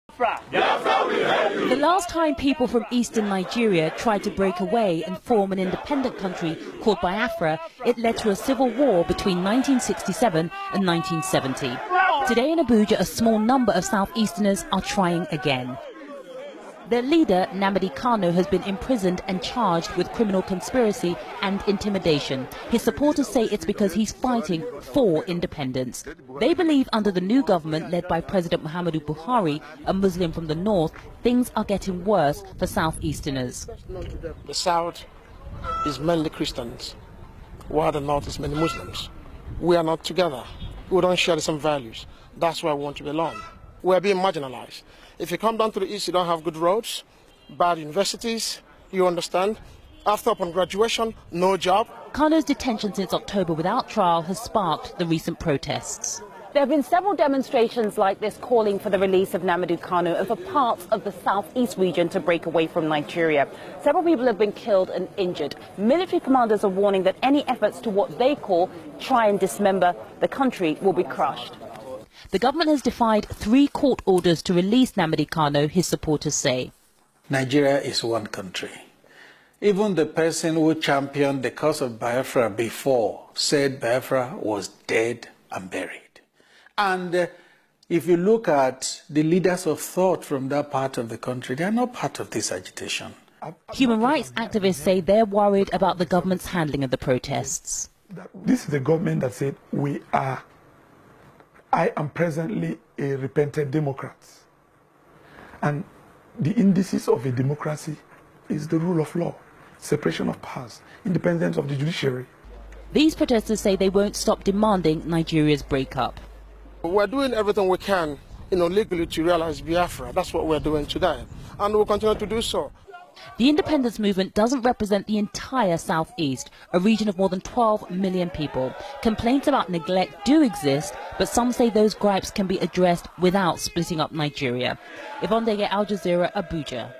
The last time people from eastern Nigeria tried to break away and form an independent country called Biafra, it led to a civil war between 1967 and 1970. Today in Abuja, a small number of Southeasterners are trying again. Their leader, Nnamdi Kanu, has been imprisoned and charged with criminal conspiracy and intimidation. His supporters say it's because he's fighting for independence. They believe under the new government led by President Muhammadu Buhari, a Muslim from the north, things are getting worse for Southeasterners. The south is mainly Christians, while the north is many Muslims. We are not together. We don't share the same values. That's why we want to be alone. We are being marginalized. If you come down to the east, you don't have good roads, bad universities, you understand. After upon graduation, no job. Kanu's detention since October without trial has sparked the recent protests. There have been several demonstrations like this calling for the release of Nnamdi Kanu and for parts of the southeast region to break away from Nigeria. Several people have been killed and injured. Military commanders are warning that any efforts to what they call try and dismember the country will be crushed. The government has defied 3 court orders to release Nnamdi Kanu, his supporters say. Nigeria is one country. Even the person who championed the cause of Biafra before said Biafra was dead and buried. And if you look at the leaders of thought from that part of the country, they are not part of this agitation. Human rights activists say they're worried about the government's handling of the protests. This is the government that said I am presently a repentant Democrat. And the indices of a democracy is the rule of law, separation of powers, independence of the judiciary. These protesters say they won't stop demanding Nigeria's breakup. We're doing everything we can, legally to realize Biafra. That's what we're doing today. And we'll continue to do so. The independence movement doesn't represent the entire southeast, a region of more than 12 million people. Complaints about neglect do exist, but some say those gripes can be addressed without splitting up Nigeria. Yvonne Dege, Al Jazeera, Abuja.